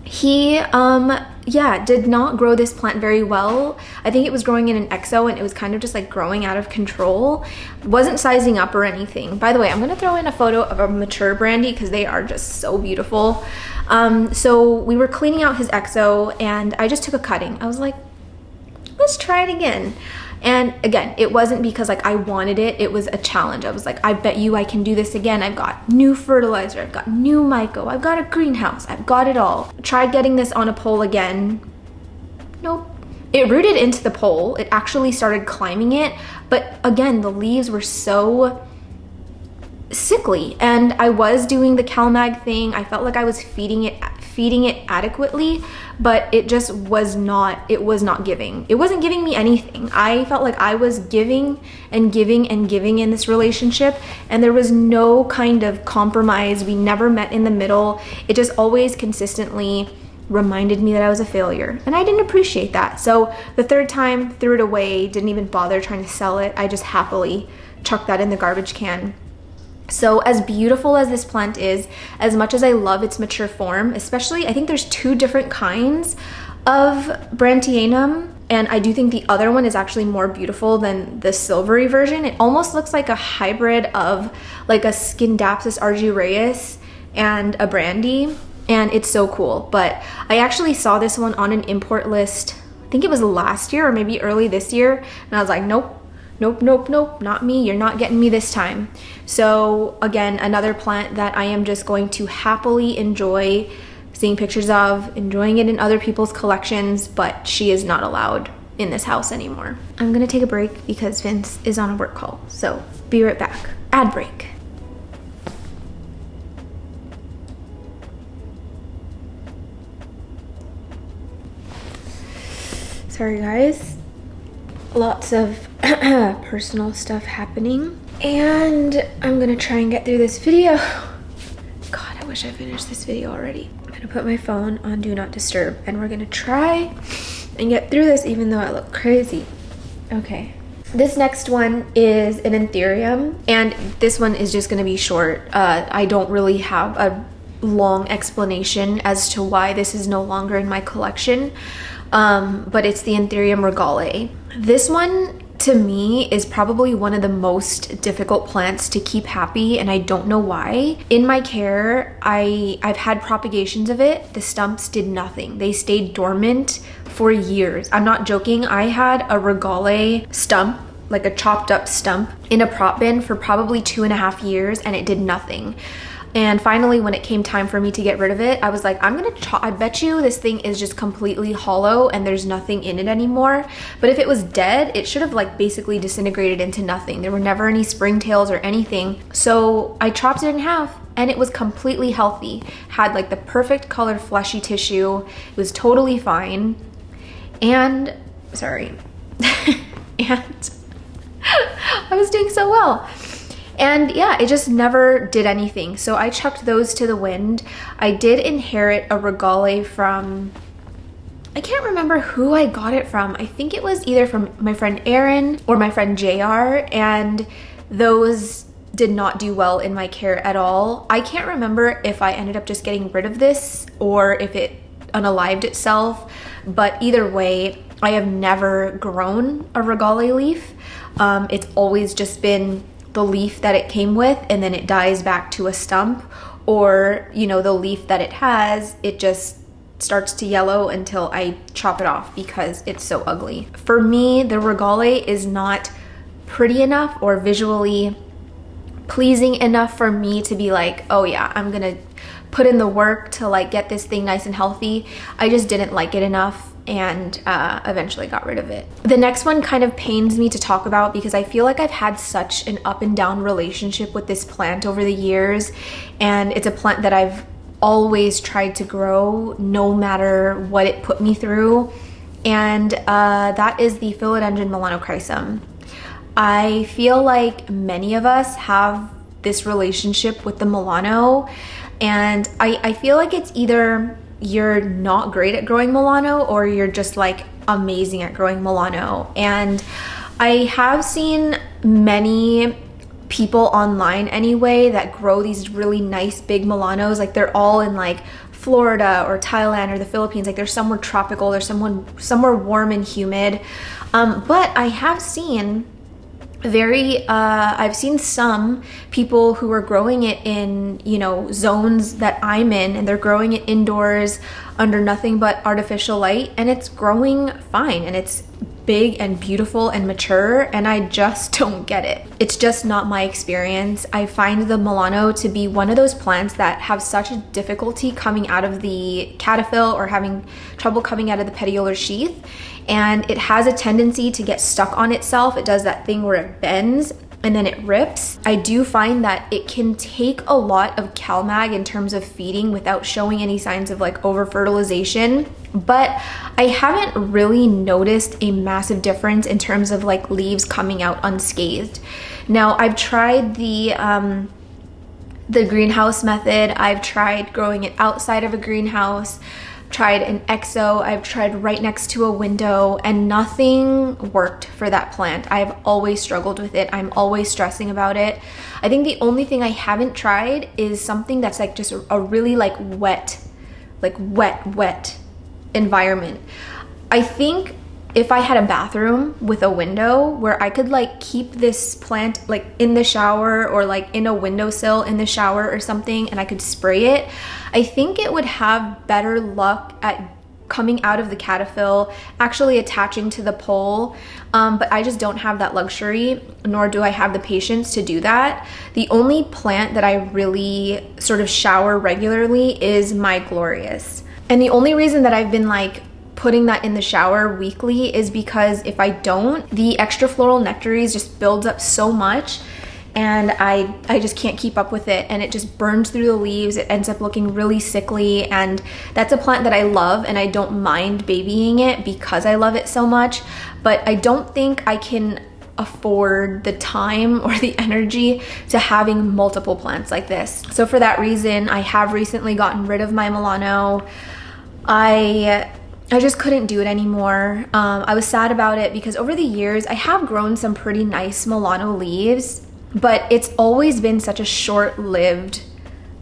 he did not grow this plant very well. I think it was growing in an exo and it was kind of just like growing out of control. Wasn't sizing up or anything. By the way, I'm gonna throw in a photo of a mature brandy because they are just so beautiful. So we were cleaning out his exo and I just took a cutting. I was like, let's try it again. And again, it wasn't because like I wanted it, it was a challenge. I was like, I bet you I can do this again. I've got new fertilizer, I've got new myco, I've got a greenhouse, I've got it all. Tried getting this on a pole again. Nope. It rooted into the pole. It actually started climbing it, but again, the leaves were so sickly, and I was doing the CalMag thing. I felt like I was feeding it adequately, but it just was not giving. It wasn't giving me anything. I felt like I was giving and giving and giving in this relationship, and there was no kind of compromise. We never met in the middle. It just always consistently reminded me that I was a failure, and I didn't appreciate that. So the third time, threw it away, didn't even bother trying to sell it. I just happily chucked that in the garbage can. So as beautiful as this plant is, as much as I love its mature form, especially, I think there's 2 different kinds of brandtianum, and I do think the other one is actually more beautiful than the silvery version. It almost looks like a hybrid of like a Scindapsus argyraeus and a brandy, and it's so cool. But I actually saw this one on an import list, I think it was last year or maybe early this year, and I was like, nope, not me. You're not getting me this time. So again, another plant that I am just going to happily enjoy seeing pictures of, enjoying it in other people's collections, but she is not allowed in this house anymore. I'm gonna take a break because Vince is on a work call. So be right back. Ad break. Sorry guys. Lots of personal stuff happening, and I'm gonna try and get through this video. God, I wish I finished this video already. I'm gonna put my phone on do not disturb, and we're gonna try and get through this even though I look crazy. Okay, this next one is an Anthurium, and this one is just gonna be short. I don't really have a long explanation as to why this is no longer in my collection, but it's the Anthurium regale. This one, to me, is probably one of the most difficult plants to keep happy, and I don't know why. In my care, I've had propagations of it. The stumps did nothing. They stayed dormant for years. I'm not joking. I had a regale stump, like a chopped up stump, in a prop bin for probably 2.5 years, and it did nothing. And finally, when it came time for me to get rid of it, I was like, I bet you this thing is just completely hollow and there's nothing in it anymore. But if it was dead, it should have like basically disintegrated into nothing. There were never any springtails or anything. So I chopped it in half and it was completely healthy. Had like the perfect colored fleshy tissue. It was totally fine. And, sorry. And I was doing so well. And yeah, it just never did anything. So I chucked those to the wind. I did inherit a regale from, I can't remember who I got it from. I think it was either from my friend Erin or my friend JR, and those did not do well in my care at all. I can't remember if I ended up just getting rid of this or if it unalived itself, but either way, I have never grown a regale leaf. It's always just been the leaf that it came with, and then it dies back to a stump, or, you know, the leaf that it has, it just starts to yellow until I chop it off because it's so ugly. For me, the regale is not pretty enough or visually pleasing enough for me to be like, oh yeah, I'm gonna put in the work to like get this thing nice and healthy. I just didn't like it enough and eventually got rid of it. The next one kind of pains me to talk about because I feel like I've had such an up and down relationship with this plant over the years, and it's a plant that I've always tried to grow no matter what it put me through, and that is the Philodendron Mamei. I feel like many of us have this relationship with the Milano, and I feel like it's either you're not great at growing Milano or you're just like amazing at growing Milano. And I have seen many people online anyway that grow these really nice big Milanos. Like they're all in like Florida or Thailand or the Philippines. Like they're somewhere tropical, there's somewhere warm and humid. But I have seen I've seen some people who are growing it in, you know, zones that I'm in, and they're growing it indoors under nothing but artificial light, and it's growing fine, and it's big and beautiful and mature, and I just don't get it. It's just not my experience. I find the Milano to be one of those plants that have such a difficulty coming out of the cataphyll or having trouble coming out of the petiolar sheath, and it has a tendency to get stuck on itself. It does that thing where it bends and then it rips. I do find that it can take a lot of CalMag in terms of feeding without showing any signs of like over fertilization, but I haven't really noticed a massive difference in terms of like leaves coming out unscathed. Now I've tried the greenhouse method. I've tried growing it outside of a greenhouse, tried an exo, I've tried right next to a window, and nothing worked for that plant. I've always struggled with it. I'm always stressing about it. I think the only thing I haven't tried is something that's like just a really like wet environment. I think if I had a bathroom with a window where I could like keep this plant like in the shower or like in a windowsill in the shower or something, and I could spray it, I think it would have better luck at coming out of the cataphyll, actually attaching to the pole, but I just don't have that luxury, nor do I have the patience to do that. The only plant that I really sort of shower regularly is my Glorious. And the only reason that I've been like putting that in the shower weekly is because if I don't, the extra floral nectaries just builds up so much, and I just can't keep up with it, and it just burns through the leaves. It ends up looking really sickly, and that's a plant that I love, and I don't mind babying it because I love it so much, but I don't think I can afford the time or the energy to having multiple plants like this. So for that reason, I have recently gotten rid of my Milano. I just couldn't do it anymore. I was sad about it because over the years I have grown some pretty nice Milano leaves, but it's always been such a short-lived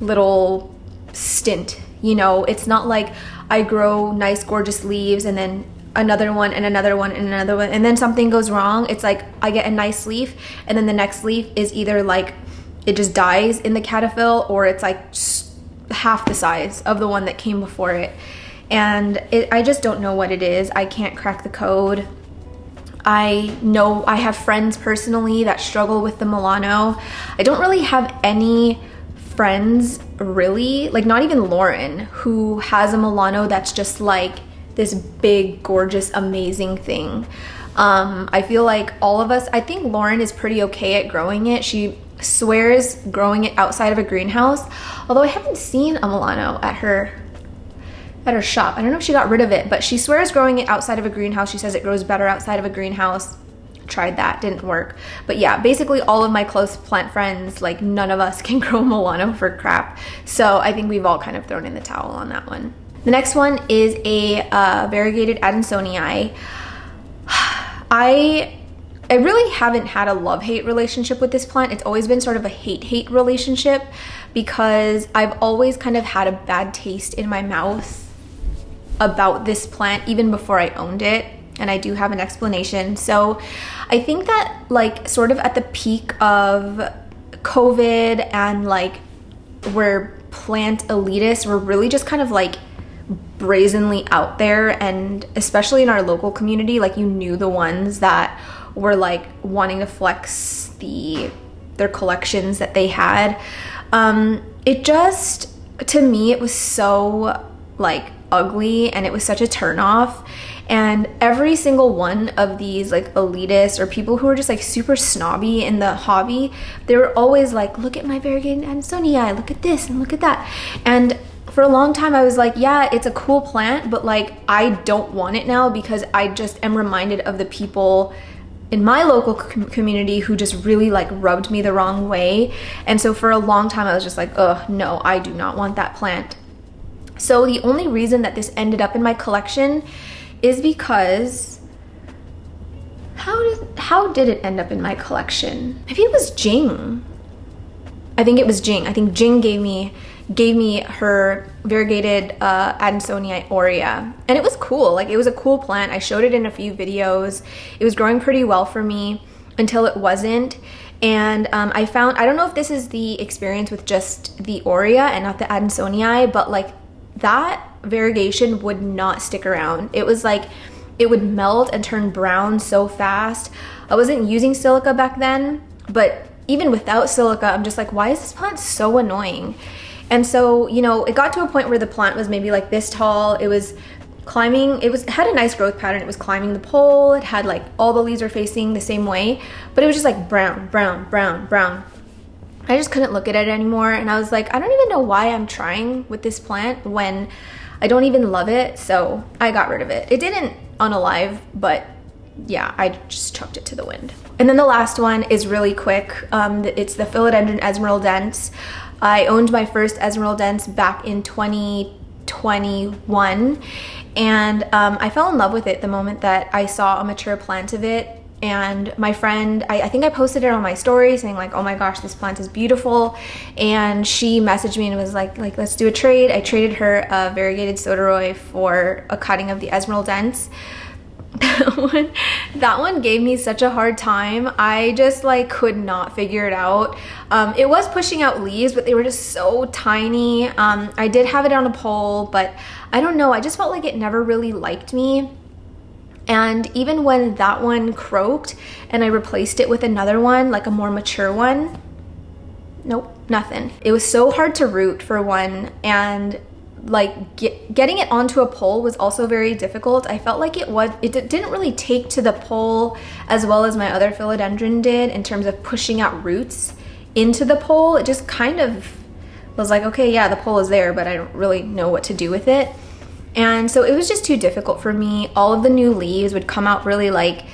little stint, you know? It's not like I grow nice gorgeous leaves and then another one and another one and another one, and then something goes wrong. It's like I get a nice leaf and then the next leaf is either like it just dies in the cataphyll, or it's like half the size of the one that came before it. And I just don't know what it is. I can't crack the code. I know I have friends personally that struggle with the Milano. I don't really have any friends really, like not even Lauren, who has a Milano that's just like this big, gorgeous, amazing thing. I feel like all of us, I think Lauren is pretty okay at growing it. She swears growing it outside of a greenhouse, although I haven't seen a Milano at her shop. I don't know if she got rid of it, but she swears growing it outside of a greenhouse. She says it grows better outside of a greenhouse. tried that, didn't work. But yeah, basically all of my close plant friends, like none of us can grow Milano for crap. So I think we've all kind of thrown in the towel on that one. The next one is a Variegated Adansonii. I really haven't had a love-hate relationship with this plant. It's always been sort of a hate-hate relationship because I've always kind of had a bad taste in my mouth about this plant even before I owned it. And I do have an explanation. So I think that like sort of at the peak of COVID and like where plant elitists were really just kind of like brazenly out there, and especially in our local community, like you knew the ones that were like wanting to flex their collections that they had. It just, to me, it was so like ugly, and it was such a turnoff. And every single one of these like elitists or people who are just like super snobby in the hobby, they were always like, look at my Variegated Adansonii, look at this and look at that. And for a long time I was like, yeah, it's a cool plant, but like I don't want it now because I just am reminded of the people in my local community who just really like rubbed me the wrong way. And so for a long time I was just like, oh no, I do not want that plant. So the only reason that this ended up in my collection is because how did it end up in my collection? Maybe it was Jing. I think it was Jing. I think Jing gave me her Variegated Adansonii aurea, and it was cool. Like it was a cool plant. I showed it in a few videos. It was growing pretty well for me until it wasn't. And I don't know if this is the experience with just the aurea and not the Adansonii, but like that variegation would not stick around. It was like it would melt and turn brown so fast. I wasn't using silica back then, but even without silica, I'm just like, why is this plant so annoying? And so, you know, it got to a point where the plant was maybe like this tall. It was climbing, it had a nice growth pattern. It was climbing the pole. It had like all the leaves were facing the same way, but it was just like brown, brown, brown, brown. I just couldn't look at it anymore. And I was like, I don't even know why I'm trying with this plant when I don't even love it. So I got rid of it. It didn't unalive, but yeah, I just chucked it to the wind. And then the last one is really quick. It's the Philodendron esmeraldense. I owned my first esmeraldense back in 2021, and I fell in love with it the moment that I saw a mature plant of it. And my friend, I think I posted it on my story saying like, oh my gosh, this plant is beautiful. And she messaged me and was like let's do a trade. I traded her a variegated soderoy for a cutting of the esmeraldense. That one gave me such a hard time. I just like could not figure it out. It was pushing out leaves, but they were just so tiny. I did have it on a pole, but I don't know, I just felt like it never really liked me. And even when that one croaked and I replaced it with another one, like a more mature one, nope, nothing. It was so hard to root for one, and like getting it onto a pole was also very difficult. I felt like it didn't really take to the pole as well as my other philodendron did in terms of pushing out roots into the pole. It just kind of was like, okay, yeah, the pole is there, but I don't really know what to do with it. And so it was just too difficult for me. All of the new leaves would come out really like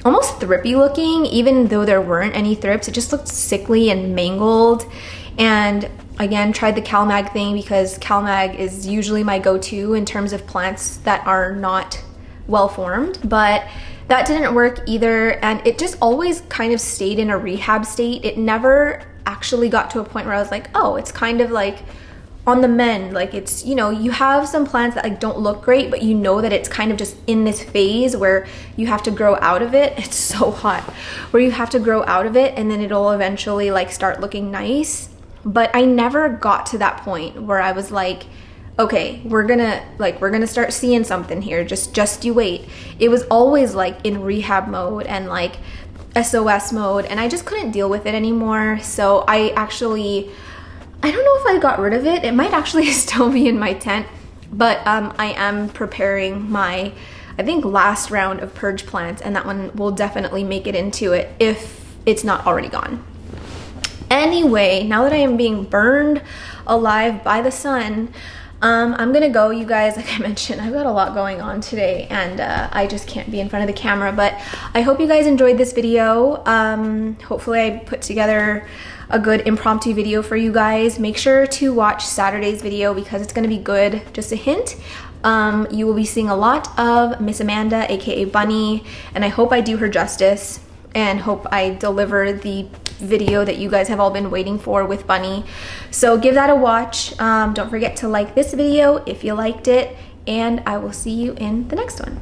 almost thrippy looking, even though there weren't any thrips. It just looked sickly and mangled. And again, tried the CalMag thing because CalMag is usually my go-to in terms of plants that are not well formed, but that didn't work either. And it just always kind of stayed in a rehab state. It never actually got to a point where I was like, oh, it's kind of like on the mend. Like it's, you know, you have some plants that like don't look great, but you know that it's kind of just in this phase where you have to grow out of it. It's so hot, where you have to grow out of it and then it'll eventually like start looking nice. But I never got to that point where I was like, okay, we're gonna start seeing something here. Just you wait. It was always like in rehab mode and like SOS mode, and I just couldn't deal with it anymore. So I don't know if I got rid of it. It might actually still be in my tent, but I am preparing my, I think, last round of purge plants, and that one will definitely make it into it if it's not already gone. Anyway, now that I am being burned alive by the sun, I'm gonna go, you guys. Like I mentioned, I've got a lot going on today, and I just can't be in front of the camera, but I hope you guys enjoyed this video. Hopefully I put together a good impromptu video for you guys. Make sure to watch Saturday's video because it's gonna be good. Just a hint, you will be seeing a lot of Miss Amanda, aka Bunny, and I hope I do her justice and hope I deliver the video that you guys have all been waiting for with Bunny. So give that a watch. Don't forget to like this video if you liked it, and I will see you in the next one.